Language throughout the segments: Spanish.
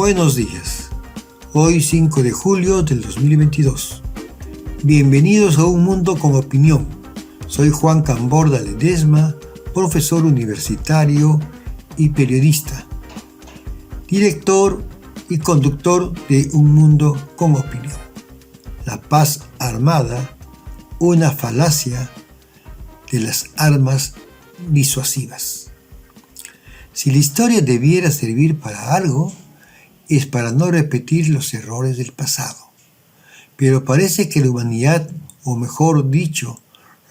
Buenos días. Hoy 5 de julio del 2022. Bienvenidos a Un Mundo con Opinión. Soy Juan Camborda Ledesma, profesor universitario y periodista, director y conductor de Un Mundo con Opinión. La paz armada, una falacia de las armas disuasivas. Si la historia debiera servir para algo, es para no repetir los errores del pasado. Pero parece que la humanidad, o mejor dicho,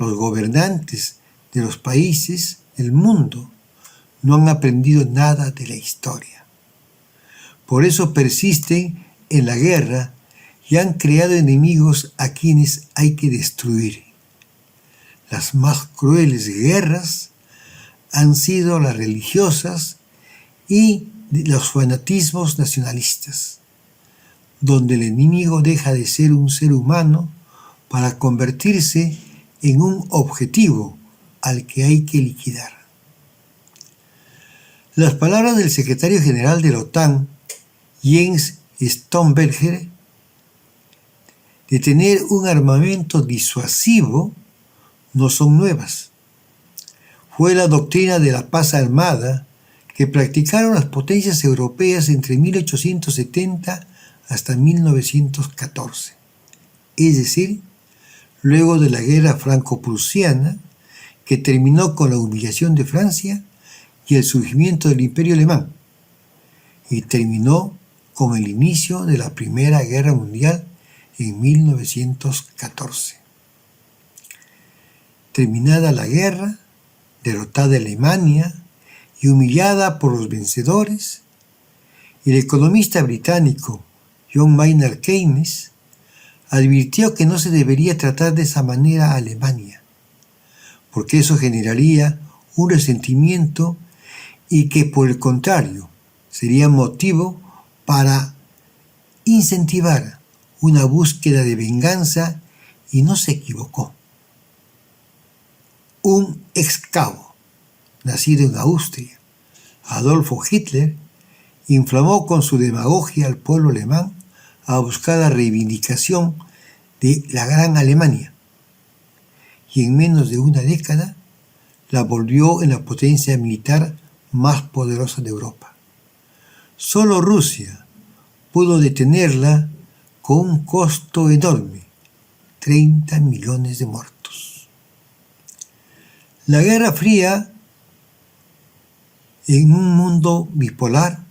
los gobernantes de los países del mundo, no han aprendido nada de la historia. Por eso persisten en la guerra y han creado enemigos a quienes hay que destruir. Las más crueles guerras han sido las religiosas y los fanatismos nacionalistas, donde el enemigo deja de ser un ser humano para convertirse en un objetivo al que hay que liquidar. Las palabras del secretario general de la OTAN, Jens Stoltenberg, de tener un armamento disuasivo, no son nuevas. Fue la doctrina de la paz armada que practicaron las potencias europeas entre 1870 hasta 1914, es decir, luego de la guerra franco-prusiana, que terminó con la humillación de Francia y el surgimiento del Imperio Alemán, y terminó con el inicio de la Primera Guerra Mundial en 1914. Terminada la guerra, derrotada Alemania y humillada por los vencedores, el economista británico John Maynard Keynes advirtió que no se debería tratar de esa manera a Alemania, porque eso generaría un resentimiento y que, por el contrario, sería motivo para incentivar una búsqueda de venganza, y no se equivocó. Un ex cabo, nacido en Austria, Adolfo Hitler, inflamó con su demagogia al pueblo alemán a buscar la reivindicación de la Gran Alemania, y en menos de una década la volvió en la potencia militar más poderosa de Europa. Solo Rusia pudo detenerla con un costo enorme, 30 millones de muertos. La Guerra Fría, en un mundo bipolar,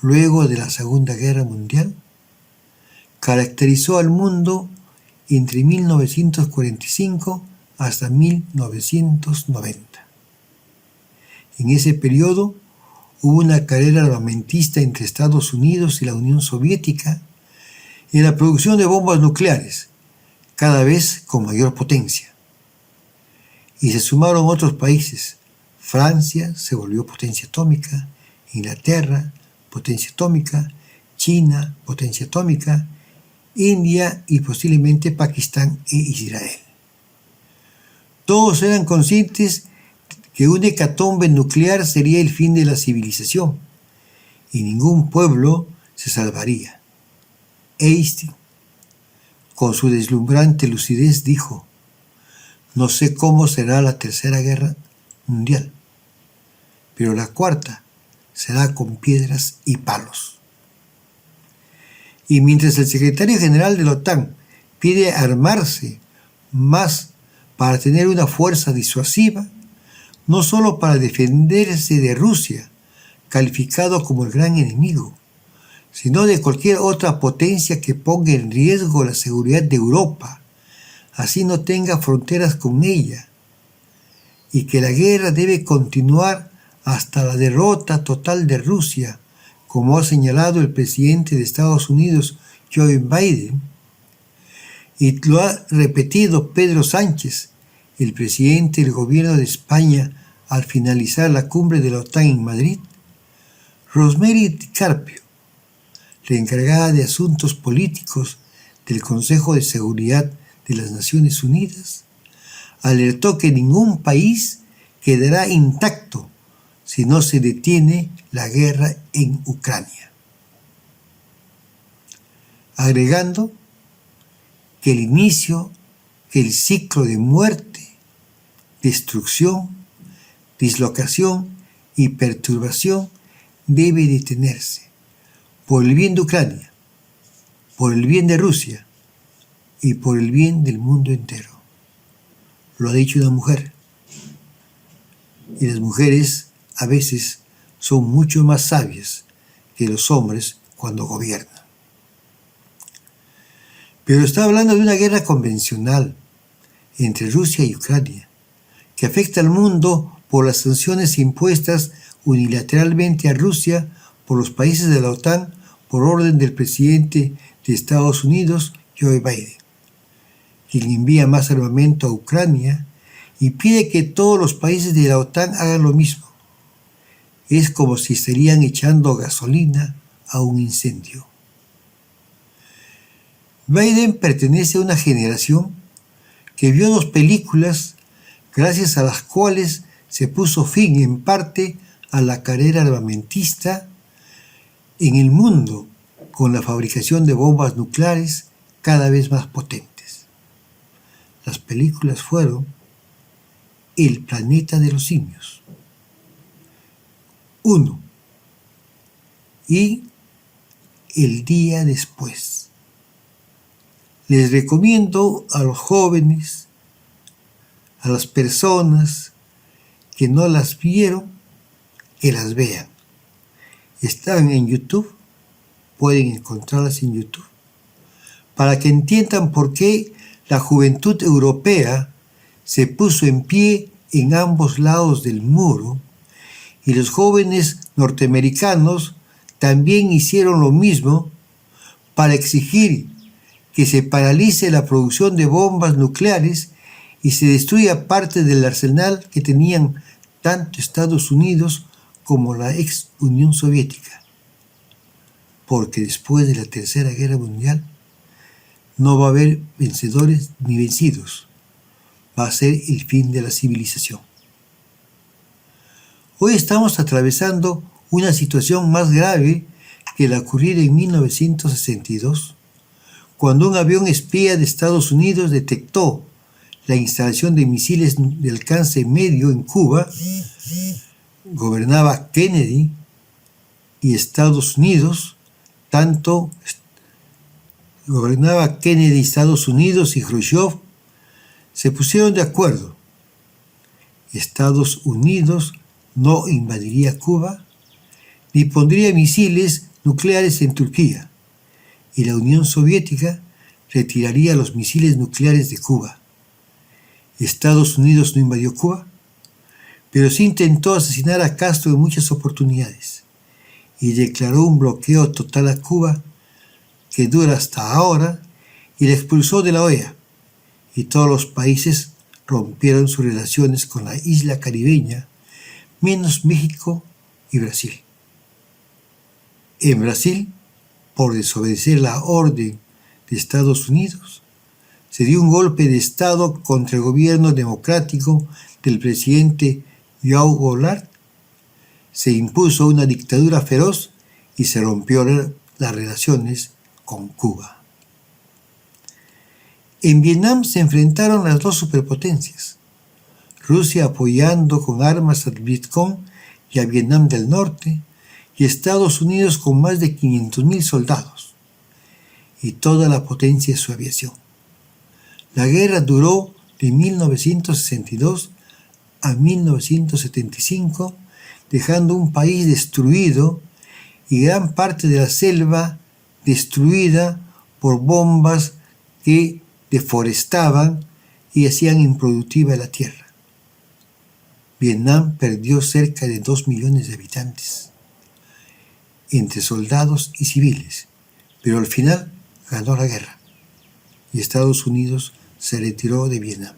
luego de la Segunda Guerra Mundial, caracterizó al mundo entre 1945 hasta 1990. En ese periodo hubo una carrera armamentista entre Estados Unidos y la Unión Soviética en la producción de bombas nucleares, cada vez con mayor potencia. Y se sumaron otros países. Francia se volvió potencia atómica, Inglaterra, potencia atómica, China, potencia atómica, India y posiblemente Pakistán e Israel. Todos eran conscientes que una hecatombe nuclear sería el fin de la civilización y ningún pueblo se salvaría. Einstein, con su deslumbrante lucidez, dijo: "No sé cómo será la Tercera Guerra Mundial, pero la cuarta será con piedras y palos". Y mientras el secretario general de la OTAN pide armarse más para tener una fuerza disuasiva, no solo para defenderse de Rusia, calificado como el gran enemigo, sino de cualquier otra potencia que ponga en riesgo la seguridad de Europa, así no tenga fronteras con ella, y que la guerra debe continuar hasta la derrota total de Rusia, como ha señalado el presidente de Estados Unidos, Joe Biden, y lo ha repetido Pedro Sánchez, el presidente del gobierno de España, al finalizar la cumbre de la OTAN en Madrid. Rosemary DiCarpio, la encargada de asuntos políticos del Consejo de Seguridad de las Naciones Unidas, alertó que ningún país quedará intacto si no se detiene la guerra en Ucrania. agregando que el ciclo de muerte, destrucción, dislocación y perturbación debe detenerse por el bien de Ucrania, por el bien de Rusia y por el bien del mundo entero. Lo ha dicho una mujer. Y las mujeres a veces son mucho más sabias que los hombres cuando gobiernan. Pero está hablando de una guerra convencional entre Rusia y Ucrania, que afecta al mundo por las sanciones impuestas unilateralmente a Rusia por los países de la OTAN por orden del presidente de Estados Unidos, Joe Biden, quien envía más armamento a Ucrania y pide que todos los países de la OTAN hagan lo mismo. Es como si estarían echando gasolina a un incendio. Biden pertenece a una generación que vio 2 películas gracias a las cuales se puso fin en parte a la carrera armamentista en el mundo con la fabricación de bombas nucleares cada vez más potentes. Las películas fueron El planeta de los simios 1 y El día después. Les recomiendo a los jóvenes, a las personas que no las vieron, que las vean. Están en YouTube, pueden encontrarlas en YouTube, para que entiendan por qué la juventud europea se puso en pie en ambos lados del muro y los jóvenes norteamericanos también hicieron lo mismo para exigir que se paralice la producción de bombas nucleares y se destruya parte del arsenal que tenían tanto Estados Unidos como la ex Unión Soviética. Porque después de la Tercera Guerra Mundial no va a haber vencedores ni vencidos. Va a ser el fin de la civilización. Hoy estamos atravesando una situación más grave que la ocurrida en 1962, cuando un avión espía de Estados Unidos detectó la instalación de misiles de alcance medio en Cuba. Gobernaba Kennedy y Estados Unidos, y Khrushchev se pusieron de acuerdo. Estados Unidos no invadiría Cuba ni pondría misiles nucleares en Turquía, y la Unión Soviética retiraría los misiles nucleares de Cuba. Estados Unidos no invadió Cuba, pero sí intentó asesinar a Castro en muchas oportunidades y declaró un bloqueo total a Cuba que dura hasta ahora y la expulsó de la OEA, y todos los países rompieron sus relaciones con la isla caribeña, menos México y Brasil. En Brasil, por desobedecer la orden de Estados Unidos, se dio un golpe de Estado contra el gobierno democrático del presidente João Goulart, se impuso una dictadura feroz y se rompió las relaciones con Cuba. En Vietnam se enfrentaron las 2 superpotencias, Rusia apoyando con armas al Vietcong y a Vietnam del Norte, y Estados Unidos con más de 500.000 soldados, y toda la potencia de su aviación. La guerra duró de 1962 a 1975, dejando un país destruido y gran parte de la selva destruida por bombas que deforestaban y hacían improductiva la tierra. Vietnam perdió cerca de 2 millones de habitantes, entre soldados y civiles, pero al final ganó la guerra y Estados Unidos se retiró de Vietnam.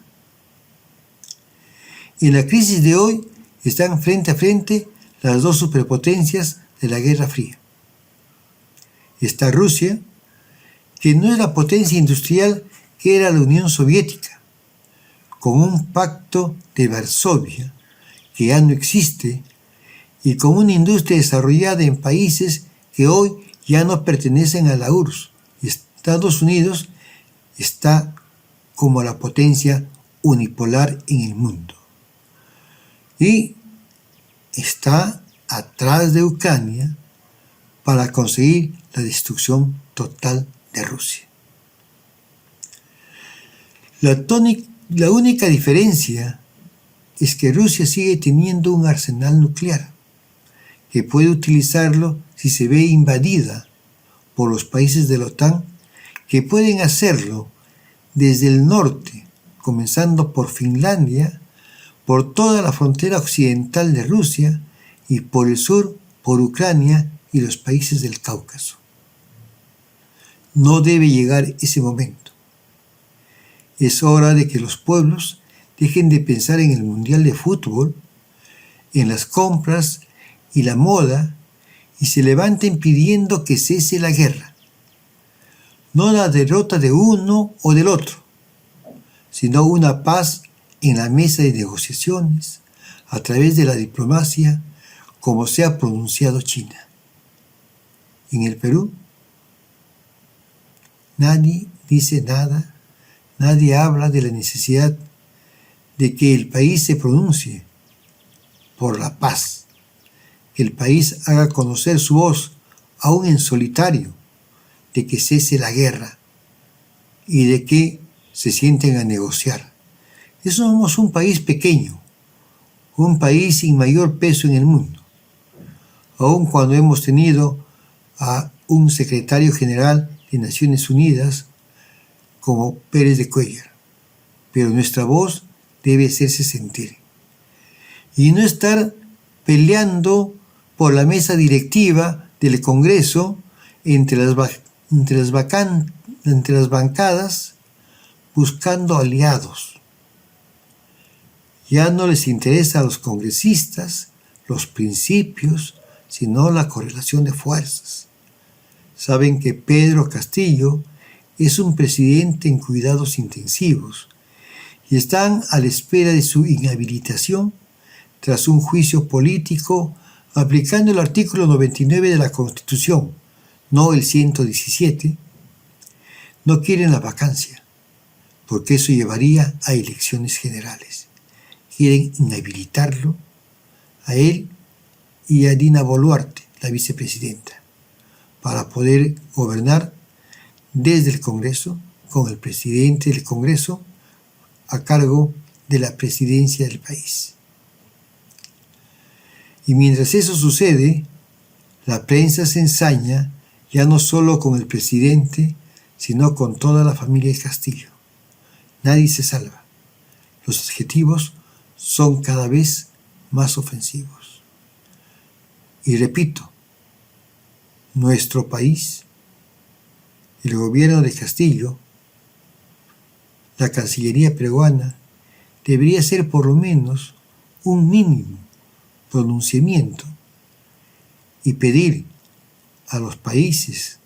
En la crisis de hoy están frente a frente las 2 superpotencias de la Guerra Fría. Está Rusia, que no es la potencia industrial que era la Unión Soviética, con un pacto de Varsovia que ya no existe y con una industria desarrollada en países que hoy ya no pertenecen a la URSS Estados Unidos está como la potencia unipolar en el mundo y está atrás de Ucrania para conseguir la destrucción total de Rusia. La única diferencia es que Rusia sigue teniendo un arsenal nuclear que puede utilizarlo si se ve invadida por los países de la OTAN, que pueden hacerlo desde el norte, comenzando por Finlandia, por toda la frontera occidental de Rusia y por el sur, por Ucrania y los países del Cáucaso. No debe llegar ese momento. Es hora de que los pueblos dejen de pensar en el Mundial de Fútbol, en las compras y la moda, y se levanten pidiendo que cese la guerra. No la derrota de uno o del otro, sino una paz en la mesa de negociaciones, a través de la diplomacia, como se ha pronunciado China. En el Perú, nadie dice nada, nadie habla de la necesidad de que el país se pronuncie por la paz, que el país haga conocer su voz, aún en solitario, de que cese la guerra y de que se sienten a negociar. Somos un país pequeño, un país sin mayor peso en el mundo, aun cuando hemos tenido a un secretario general de Naciones Unidas como Pérez de Cuéllar, pero nuestra voz debe hacerse sentir y no estar peleando por la mesa directiva del Congreso entre las bancadas buscando aliados. Ya no les interesa a los congresistas los principios, sino la correlación de fuerzas. Saben que Pedro Castillo es un presidente en cuidados intensivos y están a la espera de su inhabilitación tras un juicio político aplicando el artículo 99 de la Constitución, no el 117. No quieren la vacancia, porque eso llevaría a elecciones generales. Quieren inhabilitarlo a él y a Dina Boluarte, la vicepresidenta, para poder gobernar desde el Congreso, con el presidente del Congreso a cargo de la presidencia del país. Y mientras eso sucede, la prensa se ensaña ya no solo con el presidente, sino con toda la familia de Castillo. Nadie se salva. Los adjetivos son cada vez más ofensivos. Y repito, nuestro país, el gobierno de Castillo, la Cancillería peruana, debería ser por lo menos un mínimo pronunciamiento y pedir a los países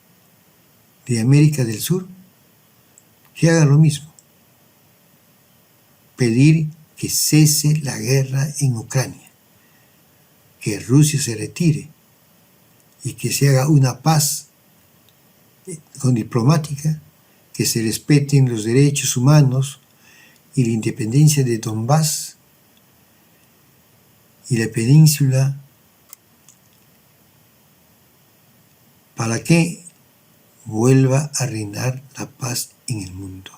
de América del Sur que hagan lo mismo. Pedir que cese la guerra en Ucrania, que Rusia se retire y que se haga una paz diplomática, que se respeten los derechos humanos y la independencia de Donbass y la península, para que vuelva a reinar la paz en el mundo.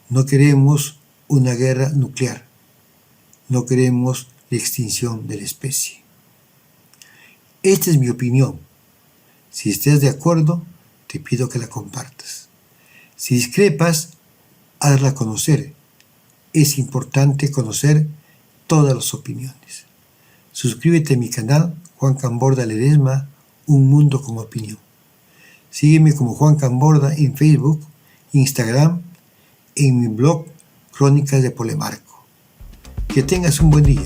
No queremos una guerra nuclear, no queremos la extinción de la especie. Esta es mi opinión. Si estás de acuerdo, te pido que la compartas. Si discrepas, hazla conocer. Es importante conocer todas las opiniones. Suscríbete a mi canal, Juan Camborda Ledesma, Un Mundo con Opinión. Sígueme como Juan Camborda en Facebook, Instagram, en mi blog Crónicas de Polemarco. Que tengas un buen día.